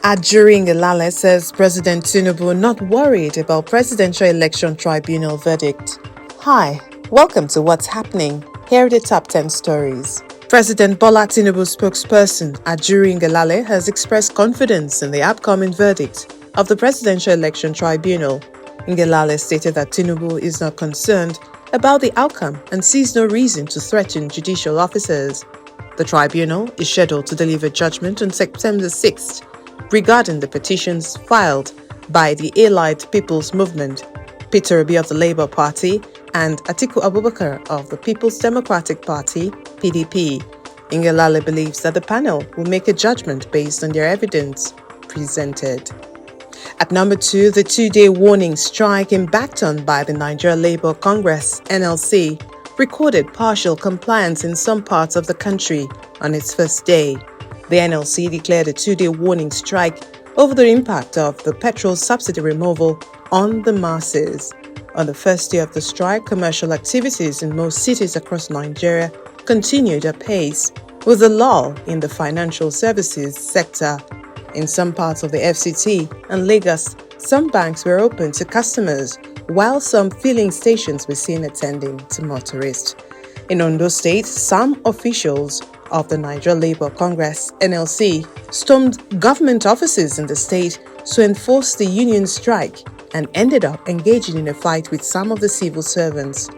Ajuri Ngelale says President Tinubu not worried about Presidential Election Tribunal verdict. Hi, welcome to What's Happening. Here are the top 10 stories. President Bola Tinubu spokesperson Ajuri Ngelale has expressed confidence in the upcoming verdict of the Presidential Election Tribunal. Ngelale stated that Tinubu is not concerned about the outcome and sees no reason to threaten judicial officers. The tribunal is scheduled to deliver judgment on September 6th regarding the petitions filed by the Allied People's Movement, Peter Obi of the Labour Party, and Atiku Abubakar of the People's Democratic Party, PDP. Ngelale believes that the panel will make a judgment based on their evidence presented. At number 2, the two-day warning strike embarked on by the Nigeria Labour Congress, NLC, recorded partial compliance in some parts of the country on its first day. The NLC declared a two-day warning strike over the impact of the petrol subsidy removal on the masses. On the first day of the strike, commercial activities in most cities across Nigeria continued apace, with a lull in the financial services sector. In some parts of the FCT and Lagos, some banks were open to customers, while some filling stations were seen attending to motorists. In Ondo State, some officials of the Nigeria Labour Congress, NLC, stormed government offices in the state to enforce the union strike and ended up engaging in a fight with some of the civil servants.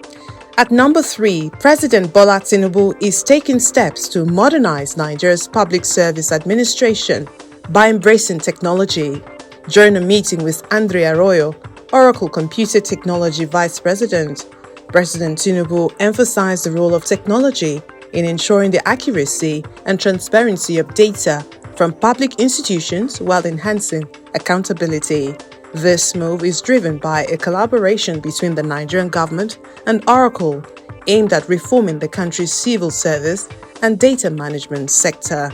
At number 3, President Bola Tinubu is taking steps to modernize Nigeria's public service administration by embracing technology. During a meeting with Andrea Arroyo, Oracle Computer Technology Vice President, President Tinubu emphasized the role of technology in ensuring the accuracy and transparency of data from public institutions while enhancing accountability. This move is driven by a collaboration between the Nigerian government and Oracle aimed at reforming the country's civil service and data management sector.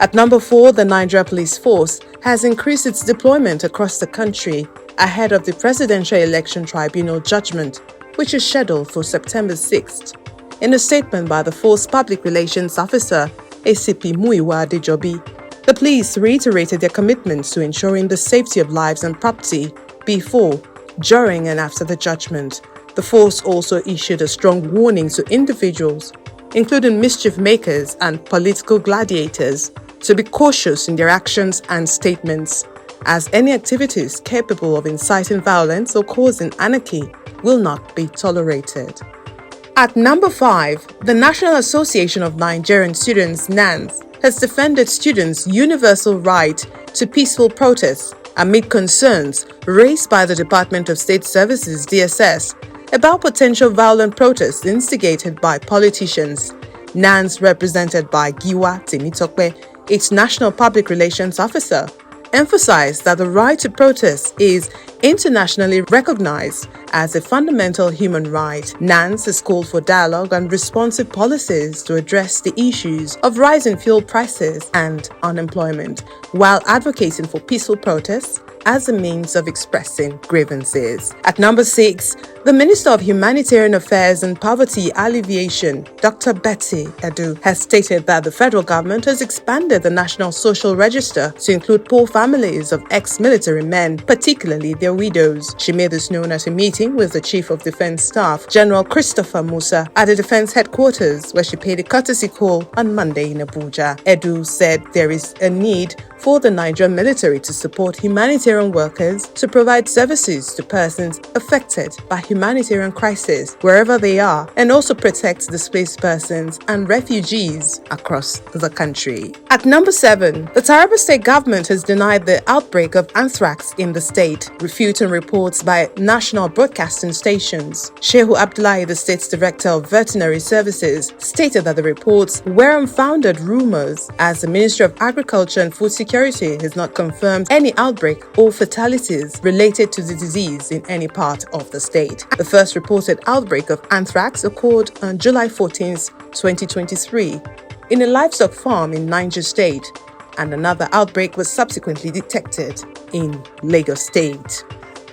At number 4, the Nigeria Police Force has increased its deployment across the country ahead of the Presidential Election Tribunal judgment, which is scheduled for September 6th. In a statement by the Force Public Relations Officer, ACP Muyiwa Adejobi, the police reiterated their commitments to ensuring the safety of lives and property before, during and after the judgment. The force also issued a strong warning to individuals, including mischief makers and political gladiators, to be cautious in their actions and statements, as any activities capable of inciting violence or causing anarchy will not be tolerated. At number 5, the National Association of Nigerian Students, NANS, has defended students' universal right to peaceful protests amid concerns raised by the Department of State Services, DSS, about potential violent protests instigated by politicians. NANS, represented by Giwa Temitope, its National Public Relations Officer, emphasized that the right to protest is internationally recognized as a fundamental human right. NANS has called for dialogue and responsive policies to address the issues of rising fuel prices and unemployment, while advocating for peaceful protests as a means of expressing grievances. At number 6, the Minister of Humanitarian Affairs and Poverty Alleviation, Dr. Betty Edu, has stated that the federal government has expanded the National Social Register to include poor families of ex-military men, particularly their widows. She made this known at a meeting with the Chief of Defense Staff, General Christopher Musa, at the Defense Headquarters, where she paid a courtesy call on Monday in Abuja. Edu said there is a need for the Nigerian military to support humanitarian workers to provide services to persons affected by humanitarian crisis wherever they are, and also protect displaced persons and refugees across the country. At number 7, the Taraba State government has denied the outbreak of anthrax in the state, refuting reports by national broadcasting stations. Shehu Abdullahi, the state's director of veterinary services, stated that the reports were unfounded rumors, as the Ministry of Agriculture and Food Security has not confirmed any outbreak or fatalities related to the disease in any part of the state. The first reported outbreak of anthrax occurred on July 14, 2023, in a livestock farm in Niger State, and another outbreak was subsequently detected in Lagos State.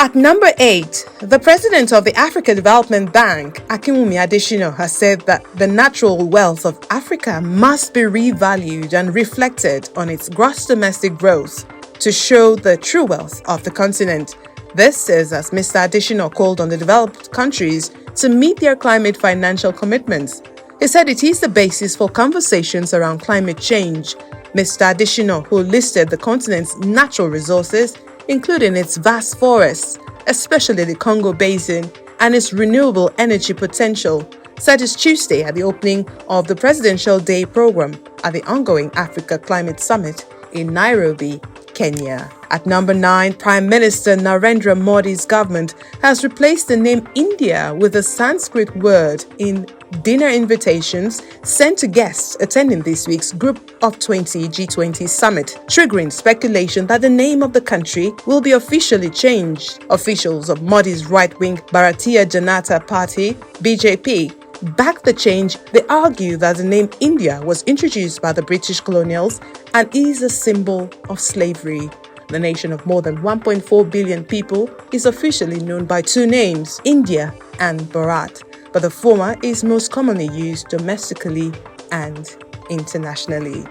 At number 8, the president of the Africa Development Bank, Akinwumi Adesina, has said that the natural wealth of Africa must be revalued and reflected on its gross domestic growth to show the true wealth of the continent. This is as Mr. Adesina called on the developed countries to meet their climate financial commitments. He said it is the basis for conversations around climate change. Mr. Adesina, who listed the continent's natural resources, including its vast forests, especially the Congo Basin, and its renewable energy potential, said this Tuesday at the opening of the Presidential Day program at the ongoing Africa Climate Summit in Nairobi, Kenya. At number 9, Prime Minister Narendra Modi's government has replaced the name India with a Sanskrit word in dinner invitations sent to guests attending this week's Group of 20 G20 summit, triggering speculation that the name of the country will be officially changed. Officials of Modi's right-wing Bharatiya Janata Party, BJP, back the change. They argue that the name India was introduced by the British colonials and is a symbol of slavery. The nation of more than 1.4 billion people is officially known by two names, India and Bharat, but the former is most commonly used domestically and internationally.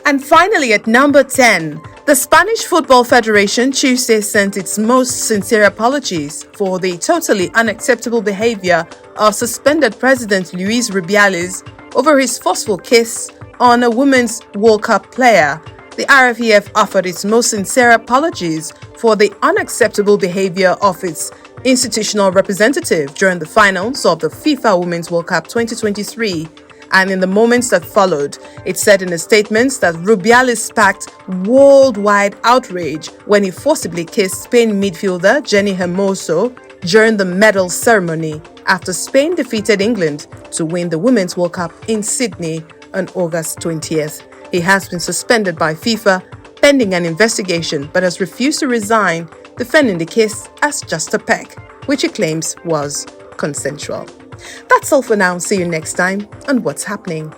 And finally, at number 10, the Spanish Football Federation Tuesday sent its most sincere apologies for the totally unacceptable behavior of suspended President Luis Rubiales over his forceful kiss on a Women's World Cup player. The RFEF offered its most sincere apologies for the unacceptable behavior of its institutional representative during the finals of the FIFA Women's World Cup 2023. And in the moments that followed, it said in a statement that Rubiales sparked worldwide outrage when he forcibly kissed Spain midfielder Jenny Hermoso during the medal ceremony after Spain defeated England to win the Women's World Cup in Sydney on August 20th. He has been suspended by FIFA pending an investigation but has refused to resign, defending the kiss as just a peck, which he claims was consensual. That's all for now. See you next time on What's Happening.